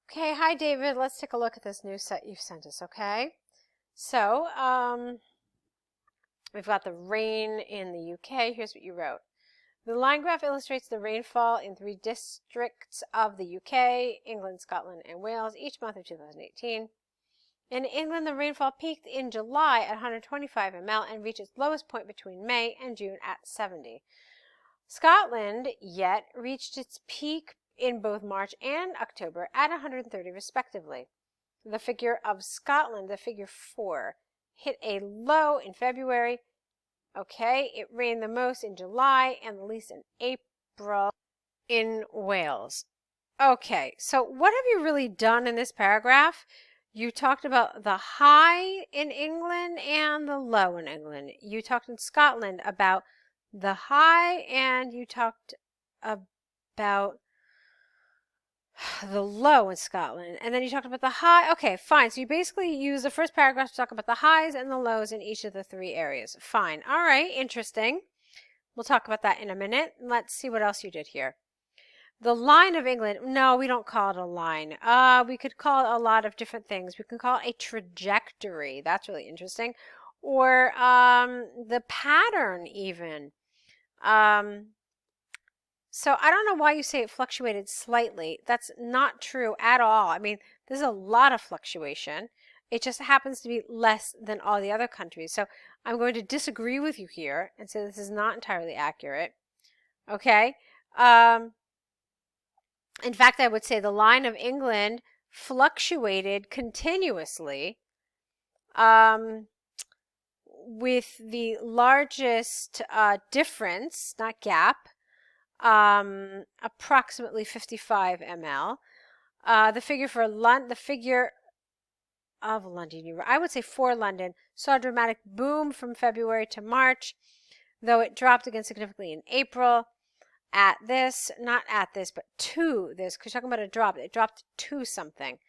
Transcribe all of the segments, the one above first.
Okay, hi David. Let's take a look at this new set you've sent us, okay? So, we've got the rain in the UK. Here's what you wrote. The line graph illustrates the rainfall in 3 districts of the UK, England, Scotland, and Wales, each month of 2018. In England, the rainfall peaked in July at 125 ml and reached its lowest point between May and June at 70. Scotland yet reached its peak in both March and October at 130 respectively. The figure of Scotland, the figure 4, hit a low in February. Okay, it rained the most in July and the least in April in Wales. Okay, so what have you really done in this paragraph? You talked about the high in England and the low in England. You talked in Scotland about the high, and you talked about the low in Scotland, and then you talked about the high. Okay, fine. So you basically use the first paragraph to talk about the highs and the lows in each of the 3 areas. Fine. All right, interesting. We'll talk about that in a minute. Let's see what else you did here. The line of England. No, we don't call it a line. We could call it a lot of different things. We can call it a trajectory. That's really interesting. Or the pattern even. So I don't know why you say it fluctuated slightly. That's not true at all. I mean, there's a lot of fluctuation. It just happens to be less than all the other countries. So I'm going to disagree with you here and say this is not entirely accurate. Okay? In fact, I would say the line of England fluctuated continuously, with the largest difference, not gap, approximately 55 ml. The figure for London, the figure of London, I would say for London, saw a dramatic boom from February to March, though it dropped again significantly in April. At this, not at this, but to this, because you're talking about a drop. It dropped to something.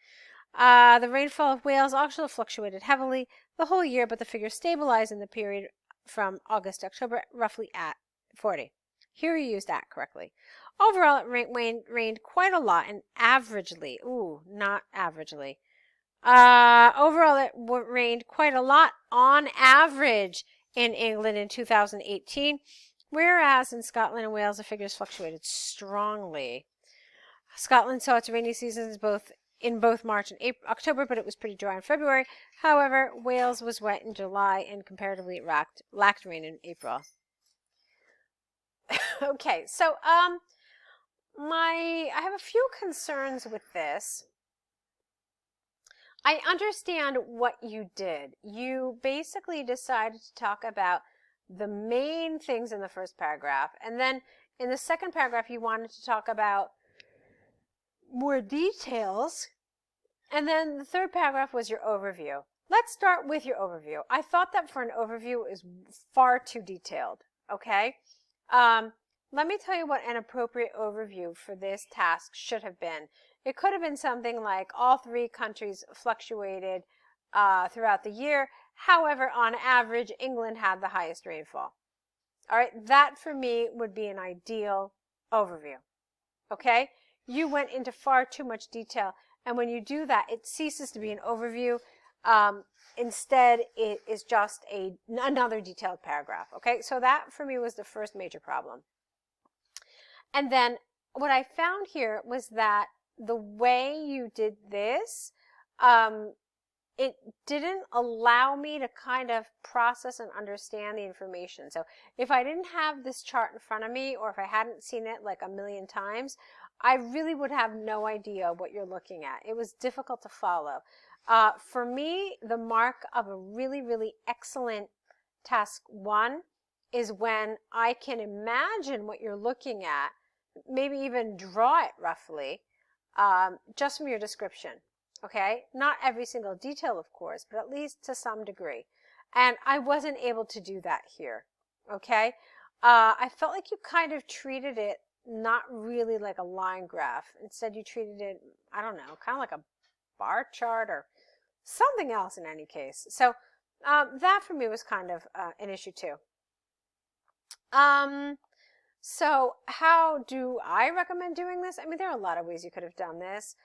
The rainfall of Wales also fluctuated heavily the whole year, but the figure stabilized in the period from August to October, roughly at 40. Here you used that correctly. Overall, it rained quite a lot and averagely. Ooh, not averagely. Overall, it rained quite a lot on average in England in 2018, whereas in Scotland and Wales, the figures fluctuated strongly. Scotland saw its rainy seasons in both March and October, but it was pretty dry in February. However, Wales was wet in July and comparatively lacked rain in April. Okay, so I have a few concerns with this. I understand what you did. You basically decided to talk about the main things in the first paragraph, and then in the second paragraph you wanted to talk about more details, and then the third paragraph was your overview. Let's start with your overview. I thought that for an overview it was far too detailed, okay? Let me tell you what an appropriate overview for this task should have been. It could have been something like all 3 countries fluctuated throughout the year. However, on average, England had the highest rainfall. All right, that for me would be an ideal overview. Okay? You went into far too much detail, and when you do that, it ceases to be an overview. Instead, it is just another detailed paragraph. Okay, so that for me was the first major problem. And then what I found here was that the way you did this, it didn't allow me to kind of process and understand the information. So if I didn't have this chart in front of me, or if I hadn't seen it like a million times, I really would have no idea what you're looking at. It was difficult to follow. For me, the mark of a really, really excellent task 1 is when I can imagine what you're looking at, maybe even draw it roughly, just from your description. Okay, not every single detail, of course, but at least to some degree. And I wasn't able to do that here. Okay, I felt like you kind of treated it not really like a line graph. Instead, you treated it, I don't know, kind of like a bar chart or something else in any case. So that for me was kind of an issue too. So how do I recommend doing this? I mean, there are a lot of ways you could have done this.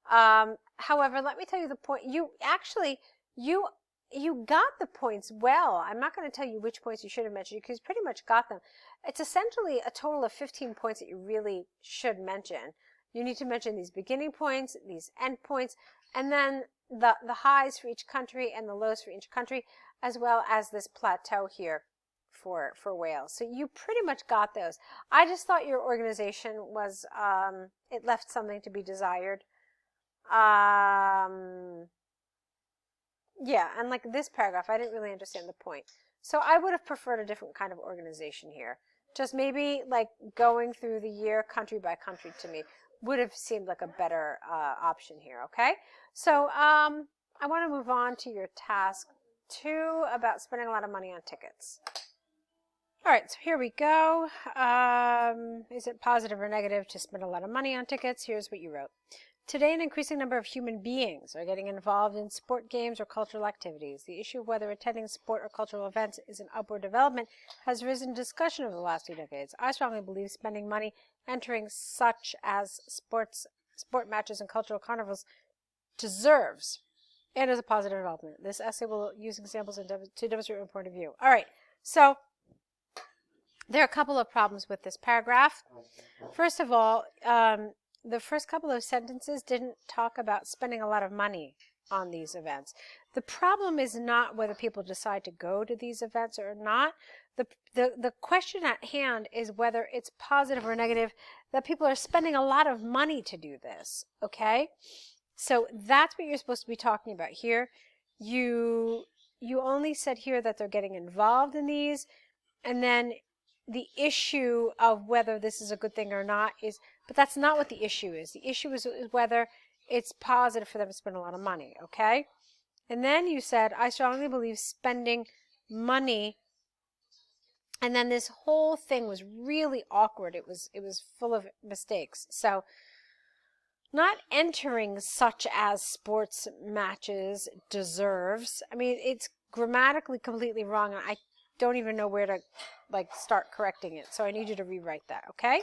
However, let me tell you the point. You actually, you you got the points well. I'm not going to tell you which points you should have mentioned because you pretty much got them. It's essentially a total of 15 points that you really should mention. You need to mention these beginning points, these end points, and then the highs for each country and the lows for each country, as well as this plateau here for Wales. So you pretty much got those. I just thought your organization was, it left something to be desired. Yeah, and like this paragraph, I didn't really understand the point. So I would have preferred a different kind of organization here. Just maybe like going through the year country by country to me would have seemed like a better option here, okay? So I want to move on to your task 2 about spending a lot of money on tickets. All right, so here we go. Is it positive or negative to spend a lot of money on tickets? Here's what you wrote. Today, an increasing number of human beings are getting involved in sport, games, or cultural activities. The issue of whether attending sport or cultural events is an upward development has risen in discussion over the last 2 decades. I strongly believe spending money entering such as sport matches and cultural carnivals deserves and is a positive development. This essay will use examples to demonstrate my point of view. All right, so there are a couple of problems with this paragraph. First of all, the first couple of sentences didn't talk about spending a lot of money on these events. The problem is not whether people decide to go to these events or not. The question at hand is whether it's positive or negative that people are spending a lot of money to do this, okay? So that's what you're supposed to be talking about here. You only said here that they're getting involved in these, and then the issue of whether this is a good thing or not is, but that's not what the issue is. The issue is whether it's positive for them to spend a lot of money, okay? And then you said, I strongly believe spending money, and then this whole thing was really awkward. It was full of mistakes. So not entering such as sports matches deserves. I mean, it's grammatically completely wrong, and I don't even know where to like start correcting it. So I need you to rewrite that, okay?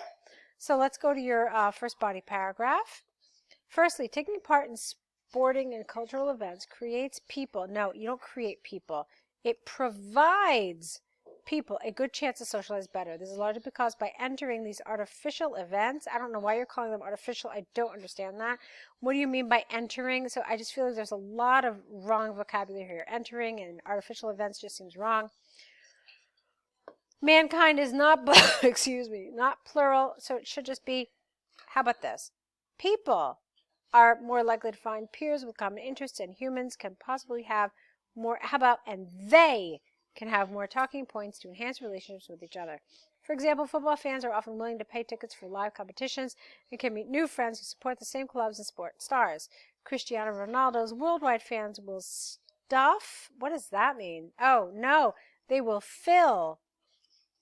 So let's go to your first body paragraph. Firstly, taking part in sporting and cultural events creates people. No, you don't create people. It provides people a good chance to socialize better. This is largely because by entering these artificial events, I don't know why you're calling them artificial. I don't understand that. What do you mean by entering? So I just feel like there's a lot of wrong vocabulary here. Entering and artificial events just seems wrong. Mankind is not, excuse me, not plural, so it should just be, how about this? People are more likely to find peers with common interests, and humans can possibly have more, how about, and they can have more talking points to enhance relationships with each other. For example, football fans are often willing to pay tickets for live competitions and can meet new friends who support the same clubs and sport stars. Cristiano Ronaldo's worldwide fans will stuff, what does that mean? Oh, no, they will fill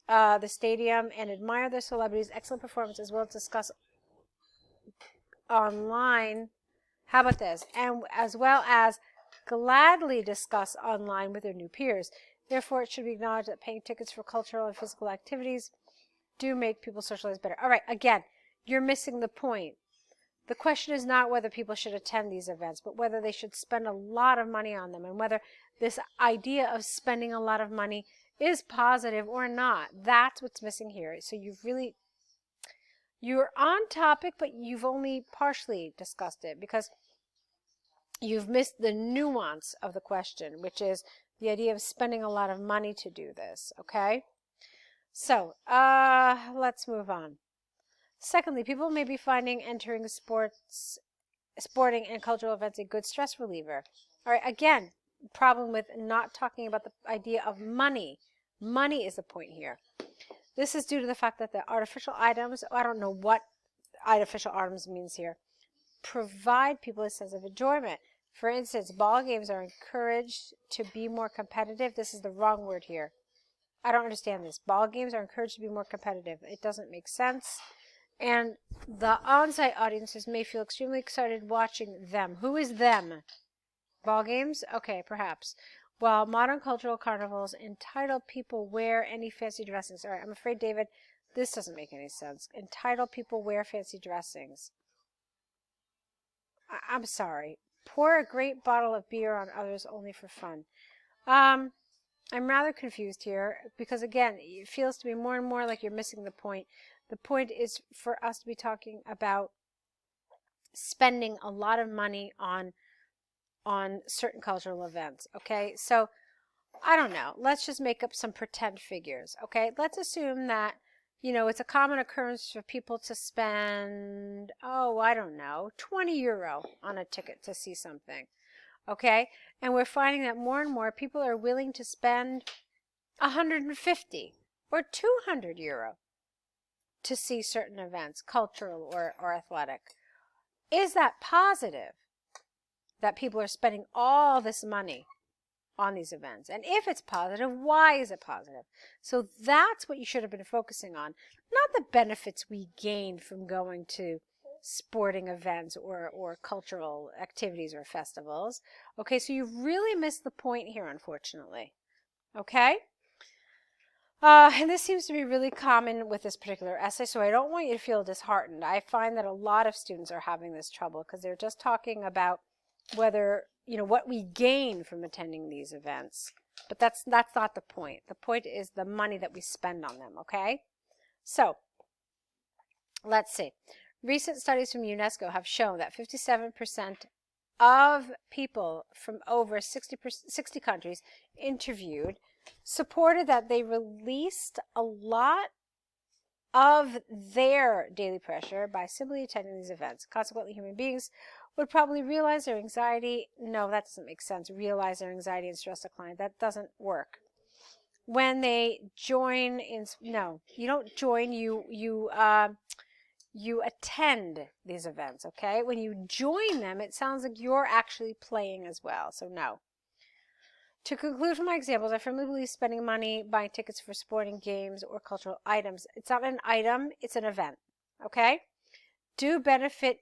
the stadium and admire their celebrities' excellent performance, as well as discuss online. How about this? And as well as gladly discuss online with their new peers. Therefore, it should be acknowledged that paying tickets for cultural and physical activities do make people socialize better. All right, again, you're missing the point. The question is not whether people should attend these events, but whether they should spend a lot of money on them, and whether this idea of spending a lot of money is positive or not. That's what's missing here. So you're on topic, but you've only partially discussed it because you've missed the nuance of the question, which is the idea of spending a lot of money to do this, okay? So let's move on. Secondly, people may be finding entering sporting and cultural events a good stress reliever. All right, again, problem with not talking about the idea of money. Money is the point here. This is due to the fact that the artificial items, I don't know what artificial items means here, provide people a sense of enjoyment. For instance, ball games are encouraged to be more competitive. This is the wrong word here. I don't understand this. Ball games are encouraged to be more competitive. It doesn't make sense. And the on-site audiences may feel extremely excited watching them. Who is them? Ball games? Okay, perhaps. While modern cultural carnivals entitle people wear any fancy dressings. All right, I'm afraid, David, this doesn't make any sense. Entitle people wear fancy dressings. I'm sorry. Pour a great bottle of beer on others only for fun. I'm rather confused here because, again, it feels to me more and more like you're missing the point. The point is for us to be talking about spending a lot of money on certain cultural events, okay? So, I don't know. Let's just make up some pretend figures, okay? Let's assume that, it's a common occurrence for people to spend, I don't know, 20 euro on a ticket to see something, okay? And we're finding that more and more people are willing to spend 150 or 200 euro to see certain events, cultural or athletic. Is that positive that people are spending all this money on these events? And if it's positive, why is it positive? So that's what you should have been focusing on, not the benefits we gain from going to sporting events or cultural activities or festivals. Okay, so you've really missed the point here, unfortunately. Okay? And this seems to be really common with this particular essay, so I don't want you to feel disheartened. I find that a lot of students are having this trouble because they're just talking about whether, what we gain from attending these events. But that's not the point. The point is the money that we spend on them, okay? So, let's see. Recent studies from UNESCO have shown that 57% of people from over 60 countries interviewed supported that they released a lot of their daily pressure by simply attending these events. Consequently, human beings would probably realize their anxiety. No, that doesn't make sense. Realize their anxiety and stress decline. That doesn't work. When they join in, no, you don't join. You attend these events. Okay. When you join them, it sounds like you're actually playing as well. So no. To conclude from my examples, I firmly believe spending money buying tickets for sporting games or cultural items. It's not an item, it's an event. Okay? Do benefit,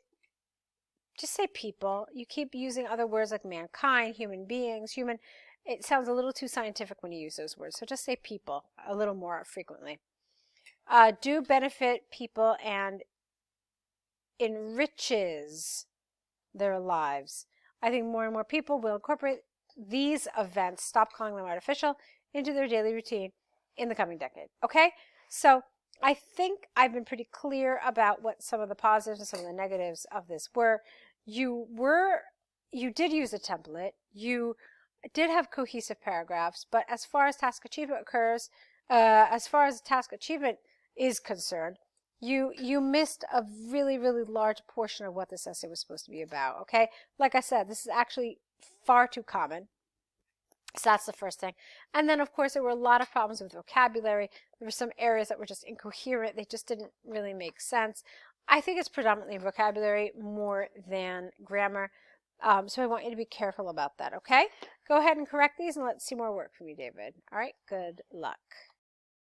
just say people. You keep using other words like mankind, human beings, human. It sounds a little too scientific when you use those words. So just say people a little more frequently. Do benefit people and enriches their lives. I think more and more people will incorporate these events, stop calling them artificial, into their daily routine in the coming decade. Okay? So I think I've been pretty clear about what some of the positives and some of the negatives of this were. You did use a template. You did have cohesive paragraphs, but as far as task achievement is concerned, you missed a really, really large portion of what this essay was supposed to be about, okay? Like I said, this is actually far too common. So that's the first thing. And then, of course, there were a lot of problems with vocabulary. There were some areas that were just incoherent. They just didn't really make sense. I think it's predominantly vocabulary more than grammar. So I want you to be careful about that, okay? Go ahead and correct these, and let's see more work from you, David. All right, good luck.